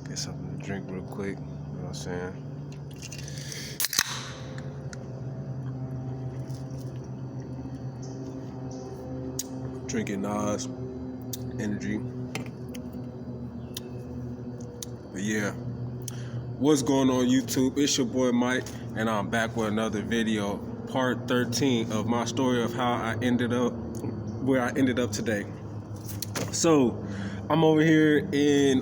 Get something to drink real quick. You know what I'm saying? Drinking Nas energy. But yeah. What's going on YouTube? It's your boy Mike, and I'm back with another video, part 13 of my story of how I ended up where I ended up today. So I'm over here in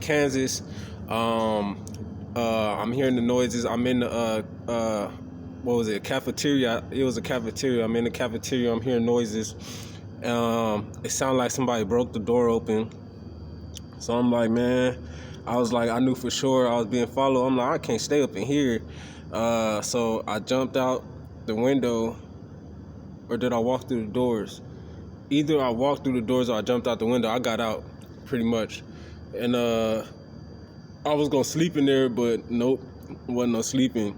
Kansas. I'm hearing the noises. I'm in the what was it? Cafeteria. It was a cafeteria. I'm in the cafeteria. I'm hearing noises. It sounded like somebody broke the door open. So I'm like, man, I knew for sure I was being followed. I'm like, I can't stay up in here. So I jumped out the window, or did I walk through the doors? Either I walked through the doors or I jumped out the window. I got out, pretty much. And I was gonna sleep in there, but nope, wasn't no sleeping.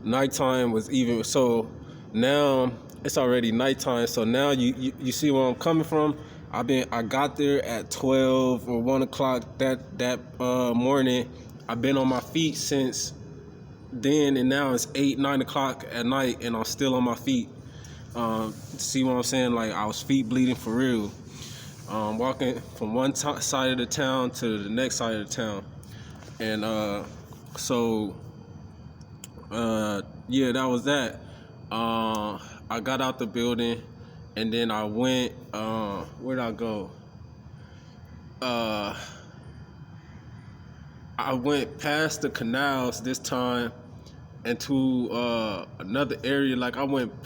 Nighttime was even, so now it's already nighttime. So now you see where I'm coming from. I got there at 12 or 1 o'clock that morning. I've been on my feet since then, and now it's 8-9 o'clock at night, and I'm still on my feet. See what I'm saying? Like, I was feet bleeding for real. Walking from one side of the town to the next side of the town, and yeah, that was that. I got out the building, and then I went. Where'd I go? I went past the canals this time into another area. Like, I went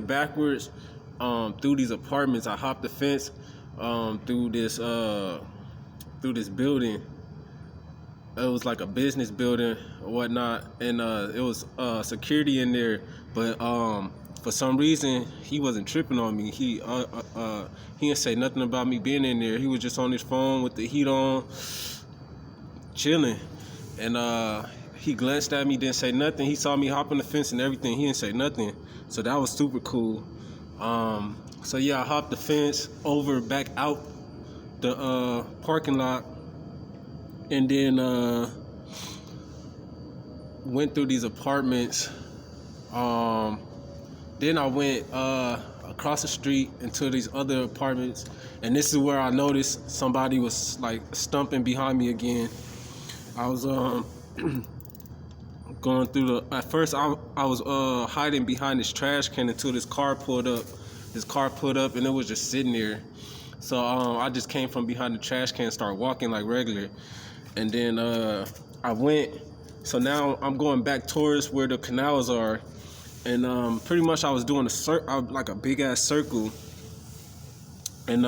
backwards through these apartments. I hopped the fence through this building. It was like a business building or whatnot, and it was security in there. But for some reason, he wasn't tripping on me. He didn't say nothing about me being in there. He was just on his phone with the heat on, chilling. And he glanced at me, didn't say nothing. He saw me hop on the fence and everything. He didn't say nothing. So that was super cool. So yeah, I hopped the fence over back out the parking lot, and then went through these apartments. Then I went across the street into these other apartments, and this is where I noticed somebody was like stumping behind me again. I was going through at first I was hiding behind this trash can until this car pulled up. And it was just sitting there. So I just came from behind the trash can and started walking like regular. And then I went, so now I'm going back towards where the canals are. And pretty much I was doing like a big ass circle. And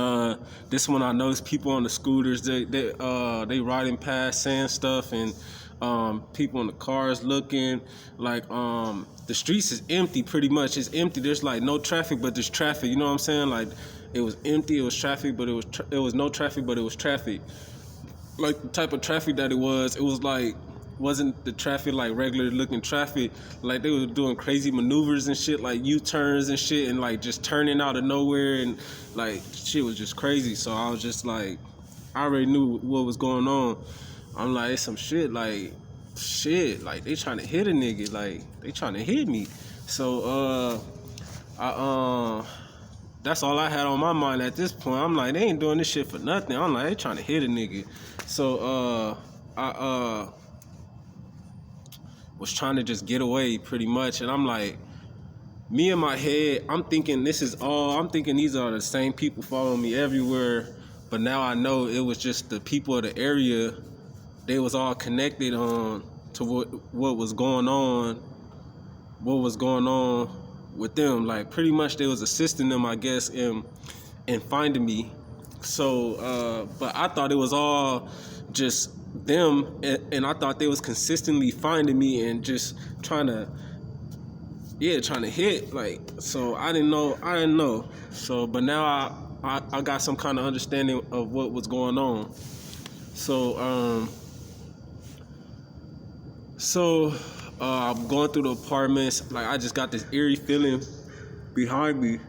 this one I noticed people on the scooters, they riding past saying stuff, and people in the cars looking. Like, the streets is empty pretty much. It's empty. There's like no traffic, but there's traffic. You know what I'm saying? Like, it was empty, it was traffic, but it was no traffic, but it was traffic. Like, the type of traffic that it was like, wasn't the traffic like regular looking traffic. Like, they were doing crazy maneuvers and shit, like U-turns and shit, and like just turning out of nowhere, and like shit was just crazy. So I was just like, I already knew what was going on. I'm like, it's some shit, like they trying to hit a nigga, like they trying to hit me. So that's all I had on my mind at this point. I'm like, they ain't doing this shit for nothing. I'm like, they trying to hit a nigga. So I was trying to just get away pretty much. And I'm like, me in my head, I'm thinking these are the same people following me everywhere. But now I know it was just the people of the area. They was all connected to what was going on with them. Like, pretty much they was assisting them, I guess, in finding me. So but I thought it was all just them, and I thought they was consistently finding me and just trying to hit. Like, so I didn't know. So but now I got some kind of understanding of what was going on. So I'm going through the apartments. Like, I just got this eerie feeling behind me.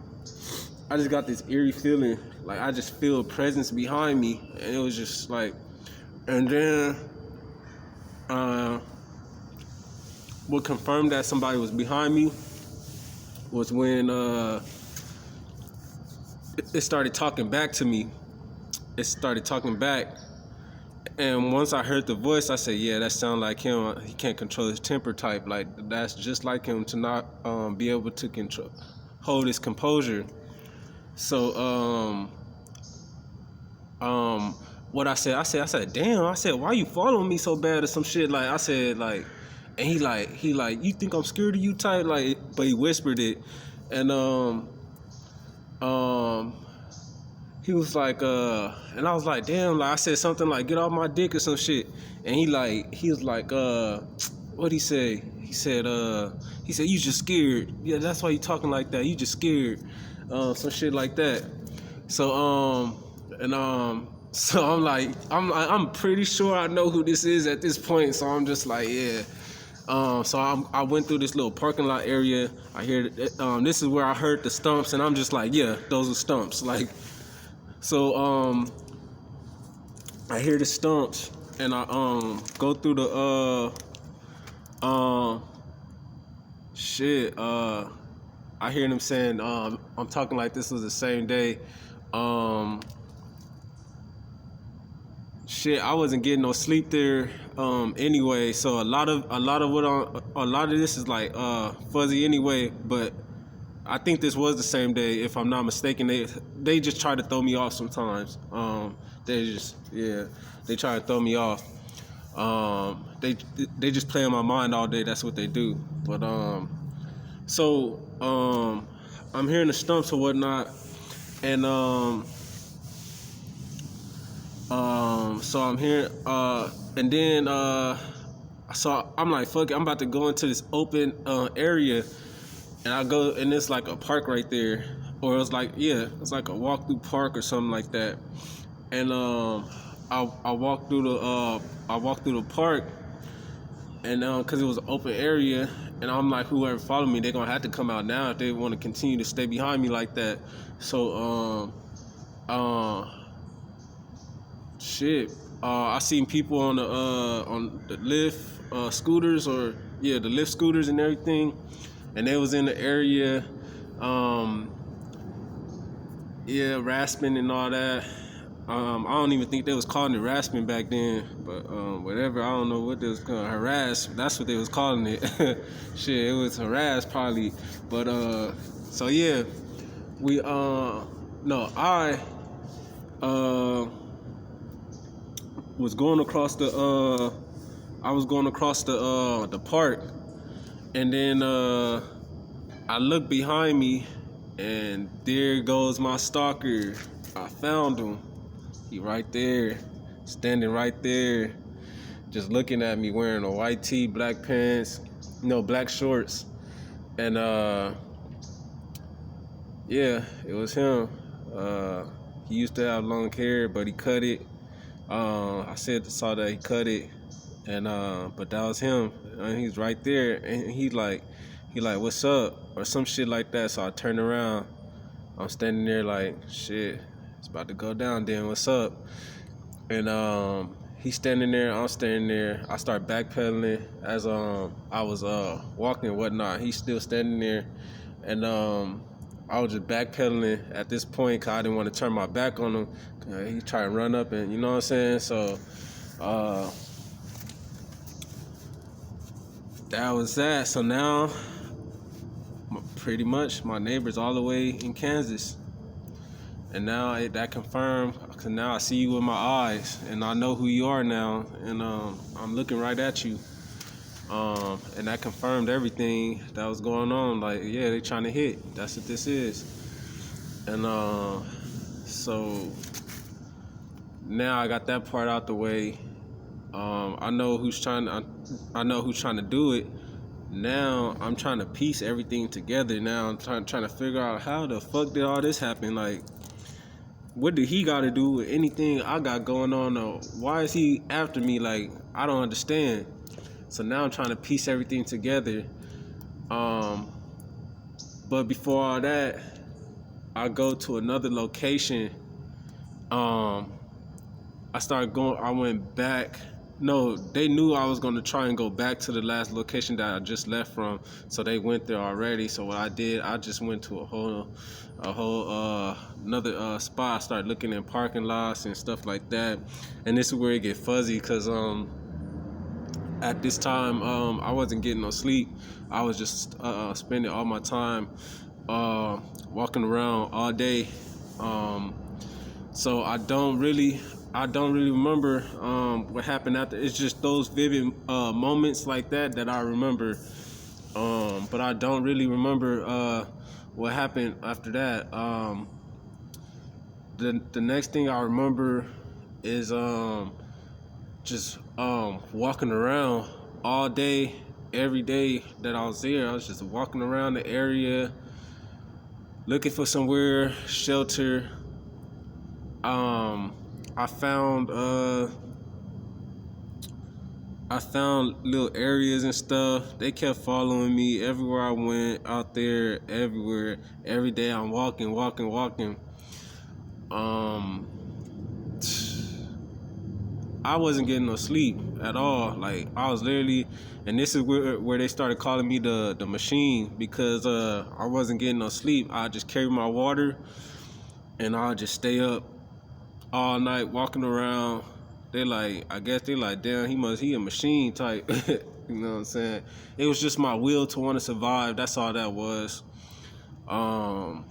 I just got this eerie feeling, like I just feel a presence behind me, and it was just like, and then what confirmed that somebody was behind me was when it started talking back to me. It started talking back, and once I heard the voice, I said, "Yeah, that sounds like him. He can't control his temper type. Like that's just like him to not be able to hold his composure." So what I said, damn. I said, why you following me so bad or some shit? Like I said, like, and he like, you think I'm scared of you type? Like, but he whispered it, and um he was like, and I was like, damn, like I said something like, get off my dick or some shit. And he was like, what'd he say? He said, you just scared. Yeah, that's why you talking like that. You just scared. Some shit like that. So, so I'm pretty sure I know who this is at this point. So I'm just like, yeah. So I went through this little parking lot area. I hear, this is where I heard the stumps, and I'm just like, yeah, those are stumps. Like, so I hear the stumps, and I go through the shit. I hear them saying, I'm talking like this was the same day. Shit, I wasn't getting no sleep there anyway, so a lot of this is like fuzzy anyway, but I think this was the same day, if I'm not mistaken. They just try to throw me off sometimes. They try to throw me off. They just play on my mind all day. That's what they do. But I'm hearing the stumps or whatnot, and so I'm here, and then so I'm like, fuck it, I'm about to go into this open area, and I go, and it's like a park right there, or it's like, yeah, it's like a walk through park or something like that, and I walked through the park, and because it was an open area, and I'm like, whoever followed me, they're gonna have to come out now if they want to continue to stay behind me like that. So shit. I seen people on the lift scooters, or yeah, the lift scooters and everything, and they was in the area, rasping and all that. I don't even think they was calling it rasping back then, but whatever. I don't know what they was calling harass. That's what they was calling it. Shit, it was harass probably. But so yeah, I was going across the the park, and then I looked behind me, and there goes my stalker. I found him. He right there, standing right there, just looking at me, wearing a white tee, black pants, black shorts, and yeah, it was him. He used to have long hair, but he cut it. I saw that he cut it, and but that was him. And he's right there, and he like, what's up, or some shit like that. So I turned around. I'm standing there like, shit, it's about to go down. Then what's up? And he's standing there. I'm standing there. I start backpedaling as I was walking and whatnot. He's still standing there, and I was just backpedaling at this point because I didn't want to turn my back on him. He tried to run up, and you know what I'm saying? So that was that. So now, pretty much, my neighbor's all the way in Kansas. And now that confirmed, because now I see you with my eyes, and I know who you are now, and I'm looking right at you. And that confirmed everything that was going on. Like, yeah, they trying to hit. That's what this is. And so now I got that part out the way. I know who's trying to do it. Now I'm trying to piece everything together. Now I'm trying to figure out how the fuck did all this happen. Like, what did he got to do with anything I got going on? Why is he after me? Like, I don't understand. So now I'm trying to piece everything together. But before all that, I go to another location. Um, I went back. No, they knew I was gonna try and go back to the last location that I just left from, so they went there already. So what I did, I just went to a whole another spot. I started looking in parking lots and stuff like that. And this is where it get fuzzy, cause at this time I wasn't getting no sleep. I was just spending all my time walking around all day. Um, so I don't really remember what happened after. It's just those vivid moments like that I remember. But I don't really remember what happened after that. The next thing I remember is just walking around all day, every day that I was there. I was just walking around the area, looking for somewhere shelter. I found little areas and stuff. They kept following me everywhere I went, out there, everywhere. Every day I'm walking. Um, I wasn't getting no sleep at all. Like I was literally, and this is where they started calling me the machine, because I wasn't getting no sleep. I just carry my water and I'll just stay up all night walking around. I guess they like, damn, he a machine type. You know what I'm saying? It was just my will to want to survive. That's all that was. I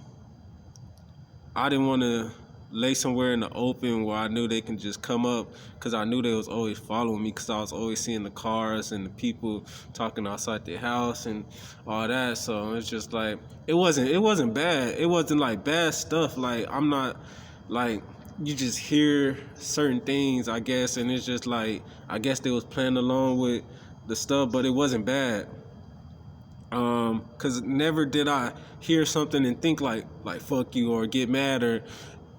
didn't want to lay somewhere in the open where I knew they can just come up, because I knew they was always following me, because I was always seeing the cars and the people talking outside their house and all that. So it's just like, it wasn't bad. It wasn't like bad stuff. Like, I'm not like, you just hear certain things, I guess, and it's just like, I guess they was playing along with the stuff, but it wasn't bad. Cause never did I hear something and think like fuck you or get mad, or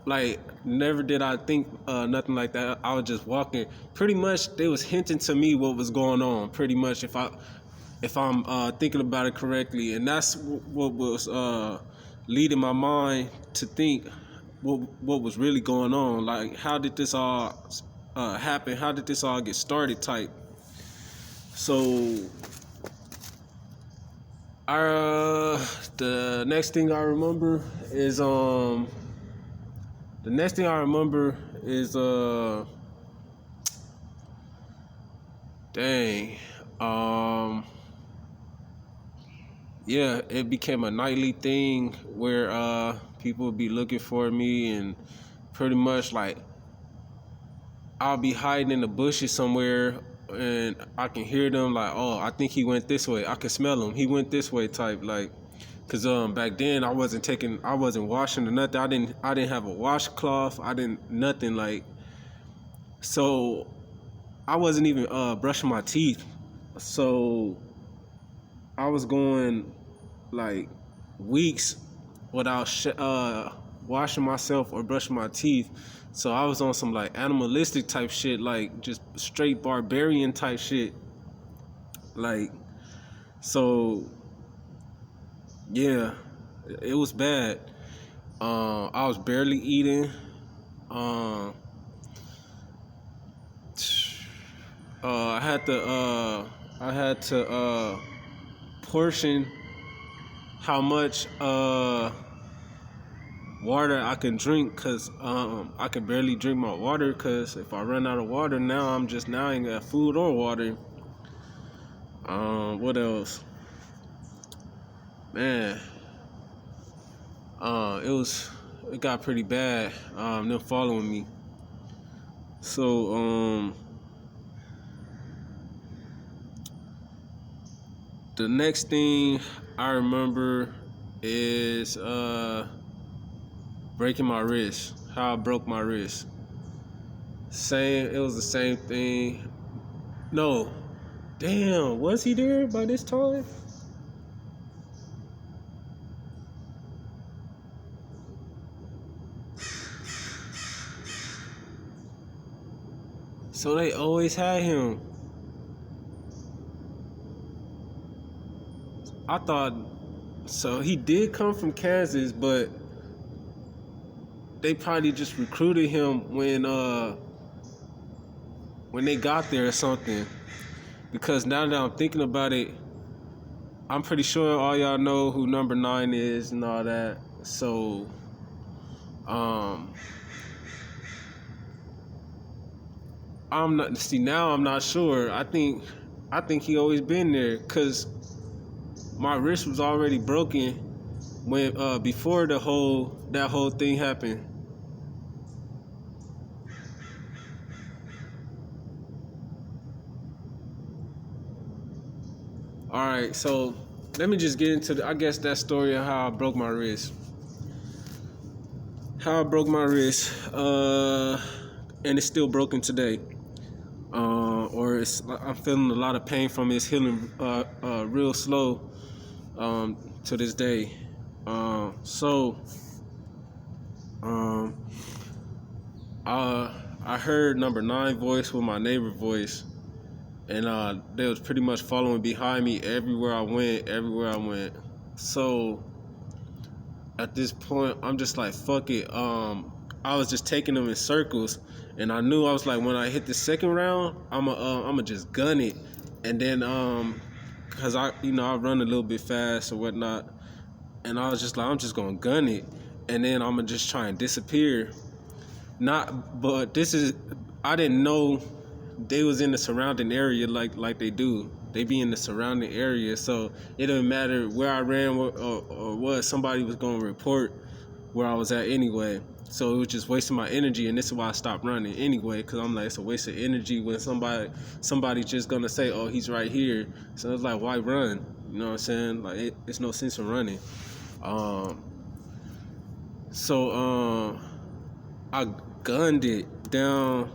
like never did I think nothing like that. I was just walking. Pretty much they was hinting to me what was going on. Pretty much, if I'm thinking about it correctly, and that's what was leading my mind to think what was really going on. Like, how did this all happen? How did this all get started? Type. So the next thing I remember is dang, yeah, it became a nightly thing where people would be looking for me, and pretty much like I'll be hiding in the bushes somewhere and I can hear them like, oh, I think he went this way. I can smell him. He went this way type, like, cause back then I wasn't washing or nothing. I didn't have a washcloth. I didn't nothing, like, so I wasn't even brushing my teeth. So I was going like weeks without washing myself or brushing my teeth. So I was on some like animalistic type shit, like just straight barbarian type shit. Like, so yeah, it was bad. I was barely eating. Uh, I had to portion how much water I can drink, because I can barely drink my water, because if I run out of water now, I ain't got food or water. What else? Man, it got pretty bad. Them following me. So the next thing I remember is breaking my wrist. How I broke my wrist. It was the same thing. No, damn, was he there by this time? So they always had him. I thought, so he did come from Kansas, but they probably just recruited him when they got there or something. Because now that I'm thinking about it, I'm pretty sure all y'all know who number 9 is and all that. So, I'm not. See, now I'm not sure. I think he always been there, cause my wrist was already broken when before that whole thing happened. All right, so let me just get into I guess that story of how I broke my wrist. How I broke my wrist, and it's still broken today. Or I'm feeling a lot of pain from it. It's healing real slow to this day. So I heard number 9 voice with my neighbor voice, and they was pretty much following behind me everywhere I went. So at this point, I'm just like, fuck it. I was just taking them in circles, and I knew I was like, when I hit the second round, I'ma just gun it, and then cause I run a little bit fast or whatnot, and I was just like, I'm just gonna gun it, and then I'ma just try and disappear. But this is, I didn't know they was in the surrounding area like they do. They be in the surrounding area, so it didn't matter where I ran or what. Somebody was gonna report where I was at anyway. So it was just wasting my energy, and this is why I stopped running anyway. Cause I'm like, it's a waste of energy when somebody's just gonna say, oh, he's right here. So it's like, why run? You know what I'm saying? Like, it's no sense in running. So I gunned it down